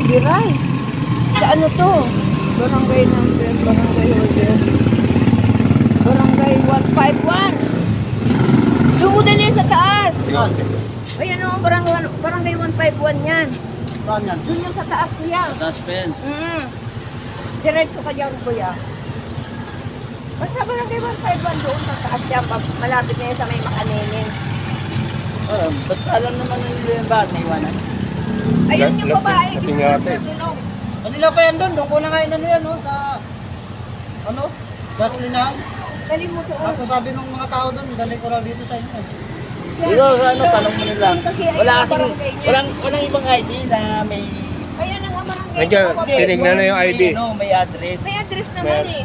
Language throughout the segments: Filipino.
Biray. Sa ano to? Barangay number, barangay order. Barangay 151. Doon mo din sa taas. Ayan o, barangay 151 yan. Saan yan? Doon yung sa taas, kuya. Taas pa yan. Diretso ka dyan, kuya. Basta barangay 151 doon sa taas yan. Malapit na yan sa may Makaninin. Basta alam naman nila yung bakit naiwanan. Ayun yung babae. Kasi nga ate. Kanila pa yan doon. Doon ko na kain ano yan, no? Sa, ano? Gasolinahan. Dali mo doon. Tapos sabi ng mga tao doon, dali ko lang dito sa inyo. Dito, ano, tanong mo nila. Kasi ayun Wala ang kasing, barangay niya. walang ibang ID na may, Ayan ang barangay. Nandiyan, Hindi, tinignan na yung ID. may, ano, may address. may address naman eh.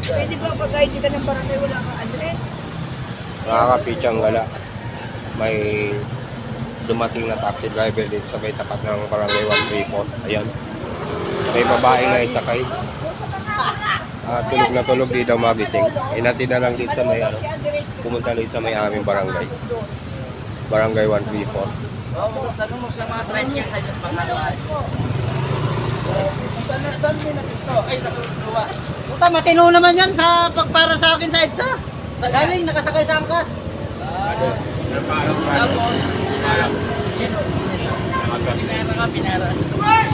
Pwede ba pag-ID ka ng barangay wala kang address? Nakakapitsang gala. May dumating na taxi driver dito sa may tapat ng barangay 134. Ayan. May babae na isakay. Tulog na tulog, di daw magising. Inatid na lang dito sa may ano. Pumunta dito sa may aming barangay. Barangay 134. Tanong mo sa mga tricycle sa inyong pangalawan. Saan mo na dito? Ay, nakuluwa. Puta, matino naman yan sa pagpara sa akin sa EDSA. Galing, nakasakay sa angkas. Tapos, pinara.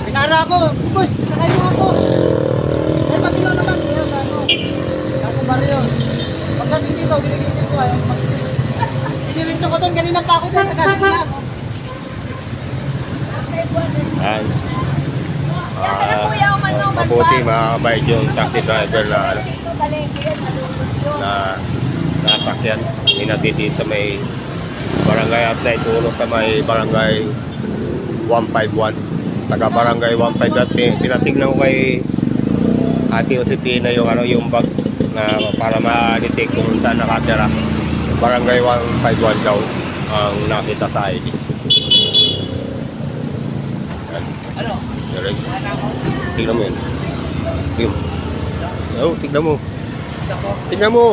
Pinara ako. Boss, sakay mo ako. Eh, matino naman. Ayun, ano. Ako baryo. Pagdating dito, ginigising ko. Ayaw mag-isip. Sinirinto ko doon, kanina pa ako doon. Nakasin na ako. Ayan. Yan ka na kuya, umano, Mabuti, makakabait yung taxi driver na ano. Dito, palengke yan, malulog yun. Na nasakyan. Inatid dito sa may barangay at naitulog sa may barangay 151. Taga barangay 151. Tinatignan ko kay Ate Josepina yung ano yung bag na para ma-detect kung saan nakatira. Barangay 151 daw ang nakita sa ID. Yan. Ano? Direct. Tignan mo yun. Tignan mo. Oh, tignan mo. Ako? Tignan mo.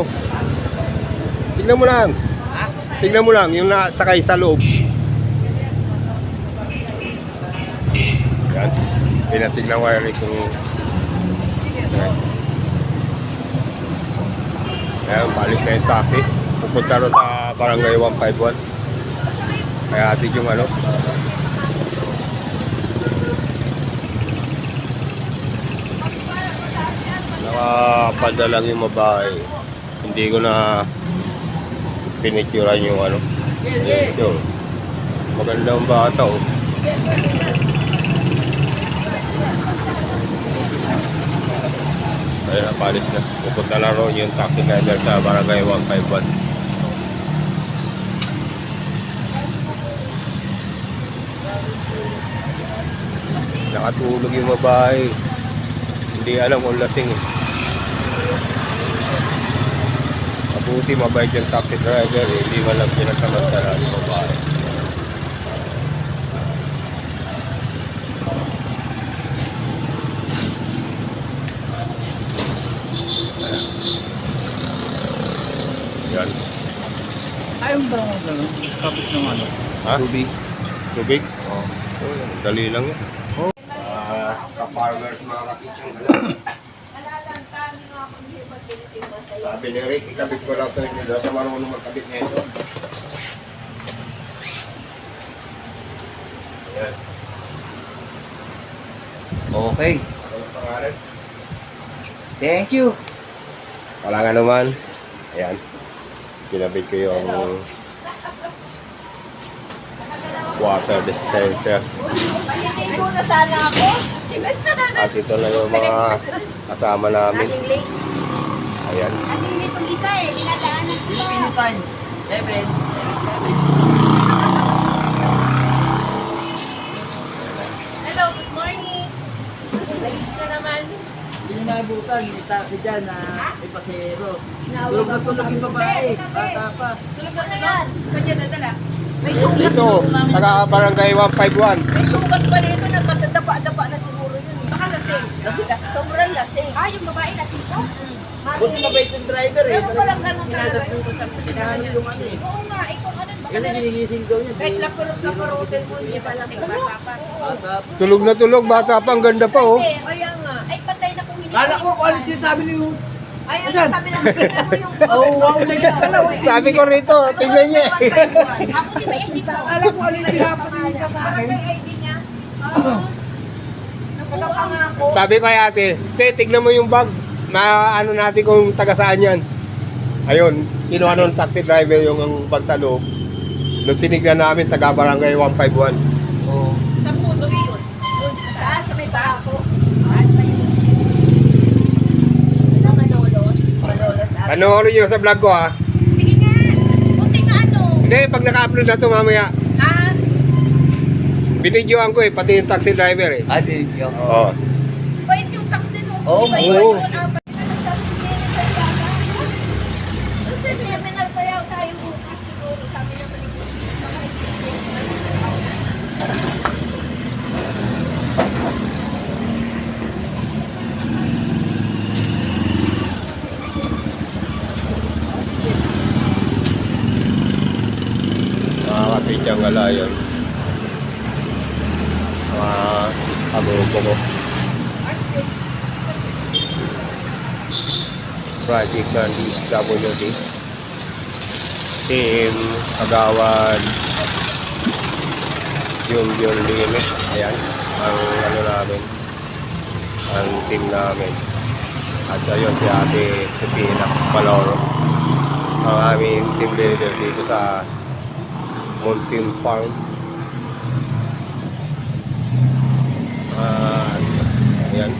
Tignan mo lang. Ha? Tignan mo lang yung nasakay sa loob. Yan. Pinatignan ko rin kung... Yan. Ayan, balik na yung taxi. Pupunta rin sa barangay 151. Kaya atin yung ano. Nakapadala lang yung babae. Hindi ko na pinicturan yung ano. Ito. Magandang bata oh. Ayun, napalis na. Pupunta na ron yung taxi driver sa barangay 151. Nakatulog yung babae. Hindi alam kung lasing eh. Mabuti mabait yung taxi driver eh. Hindi man lang pinagsamantala yung babae. Yan. Ayaw ba ako gano'n? Kapit ng ano? Ha? Tubig. Tubig? Oo. Dali lang yan. Ka-farmers mga kapitsang gala. Sabi ni Rick, ikabit ko lang ito yung nila sa marunong magkabit na ito. Ayan. Okay. Ano ang pangalan? Thank you. Wala nga naman. Ayan. Kinabit ko yung water dispenser. Maliligo na sana ako. At ito na yung mga kasama namin. Ayan. Aning nitong isa eh, dinadaanan ko. Filipino time. 7. Hello, good morning. Ayos ka naman. Hindi na naabutan. May taxi dyan na may pasero. Nawag Tulog na ako tulog sa yung babae. Tabi. Bata pa. Tulog na yan. Saan niya dadala? May sugat. Dito, taga barangay 151. May sugat pa dito. Nagkatadapa-dapa na siguro yun. Baka lasing. Sobrang lasing. Ah, yung babae lasing ko? Buti mabait yung driver eh. Pero walang ganun talaga. Hinahanap yung ano eh. Oo nga, ikaw ano ba? ka Kasi na rin. ginigising daw niya. Kahit lapurutin mo, hindi pa lang bata pa. Tulog na tulog, bata pa, ang ganda pa oh. Kaya nga. Ay, patay na kung hindi. Kala ko kung ano sinasabi ni Hood. Ay, ano Asan? sabi namin, tingnan mo yung... Oh, wow, ganyan pala. Sabi ko rito, tingnan niya eh. Ako di ba ID pa? Akala ko ano yung pinapakita sa akin. Parang may ID niya. Nakapangako. Sabi ko kay ate, tignan mo yung bag. Maano natin kung taga saan yan. Ayun, kinuha ng taxi driver yung ang bag sa loob. Nung tinignan namin, taga barangay 151. Oo. Sa puno yun. Doon sa taas, sa may bako. Taas pa yun. Ano, malolos? Malolos. Panoorin nyo sa vlog ko ha. Sige nga. Buti nga ano. Hindi, pag naka-upload na ito mamaya, Ah, binidyoan ko eh, pati yung taxi driver eh. Ah, di. Yung. Oo. bait yung taxi no. Oo, Iba oo. yun. Apat na nagtaxi sa Yara. Sa seminar kaya tayo bukas siguro. Sabi naman ni Makakapit yung gala yun. Mga abuko ko. Project ng DSWD. Team Agawad yung limit. Ayan. Ang ano namin. Ang team namin. At ayun si Ate Pipina Paloro. Ang aming team leader dito sa Mountain Farm. Ayan.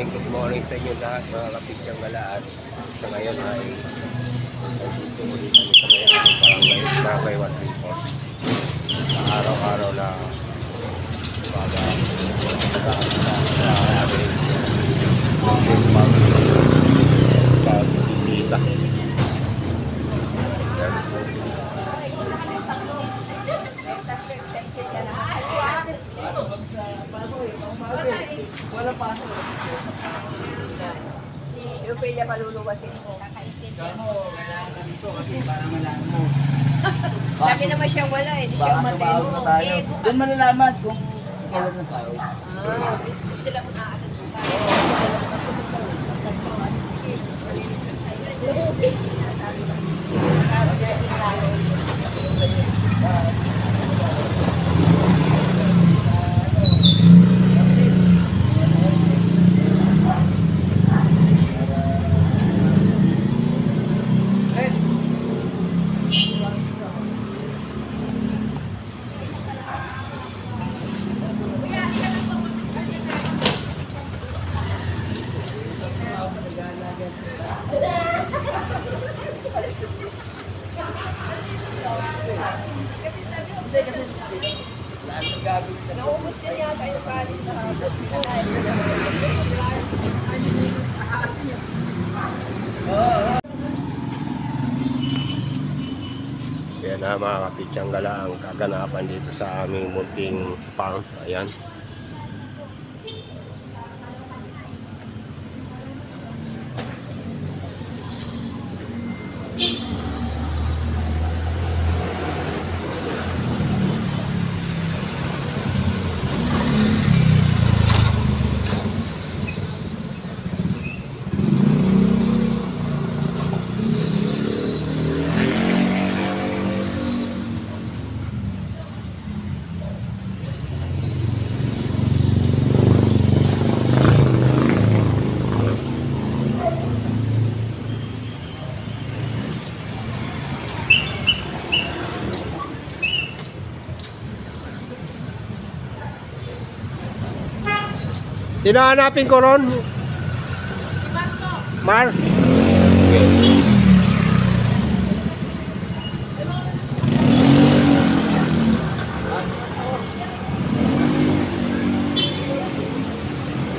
Good morning sa inyo lahat mga kapityang galaan. Sa ngayon ay dito ulit kami sa may aming barangay 134. Sa araw-araw na baga sa aming Mountain Farm pagbisita. Wala pa ako. yung pilya paluluwasin mo. Kamo, kailangan ka dito kasi para malaman mo. Lagi naman siyang wala eh. Di siya Baka umatay sumahod mo. na tayo. Eh, Doon malalaman kung kailan na tayo. sila mo na naubos din yata yung kanin na Yan na mga kapityang gala ang kaganapan dito sa aming munting farm. Ayan. Tinahanapin ko ron. Mar.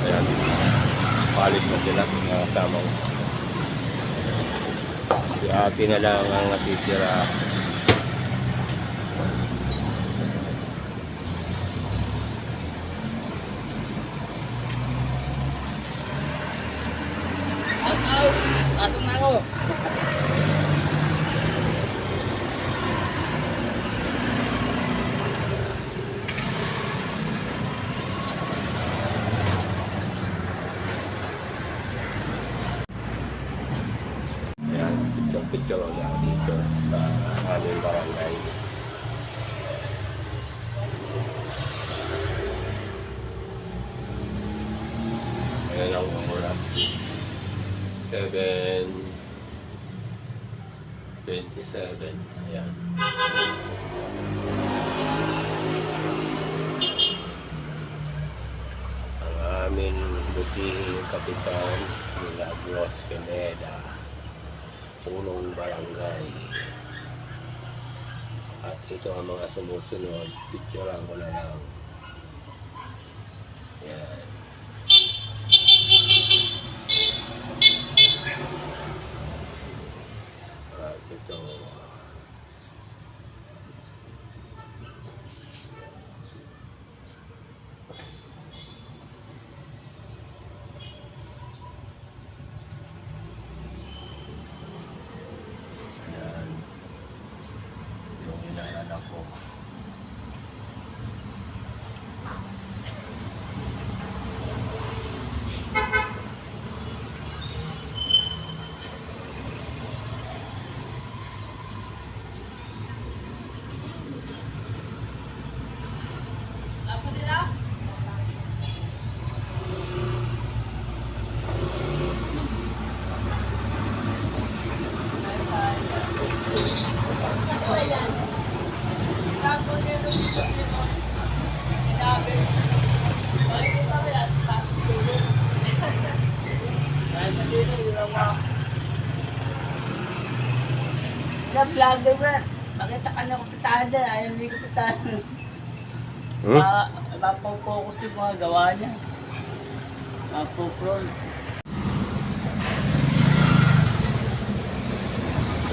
Ayan. Palis na sila. Kasama ko. Si ate na lang ang natitira. Pasok na ako. picture niya dito sa aming barangay. Ayan ang oras. 7:27. Ayan. Ang aming butihing kapitan nila Bros Pineda, punong barangay. At ito ang mga sumusunod, picturean ko na lang. Yan. At ito. Yan. Yung inaalala ko. Na vlogger ba? Makita ka na kapitada, ayaw hindi kapitada. Mapopokus yung mga gawa niya. Mapopron.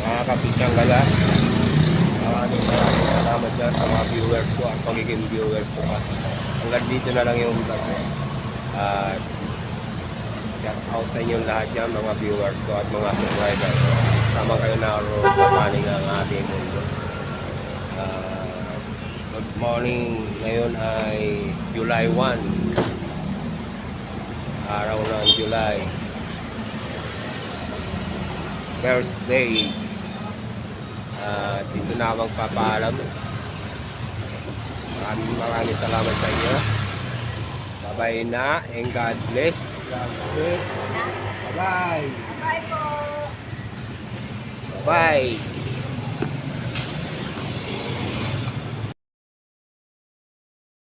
Mga kapitang gala, maraming salamat dyan sa mga viewers ko at pagiging viewers ko. Hanggang dito na lang yung vlog ko. At shout out sa inyong lahat dyan, mga viewers ko at mga subscribers ko. Sama kayo naroon sa panig ng ating mundo. Good morning. Ngayon ay July 1. Araw ng July. Thursday. Dito na magpapaalam. Maraming salamat sa inyo. Bye-bye na and God bless. Bye-bye. Bye po! Bye.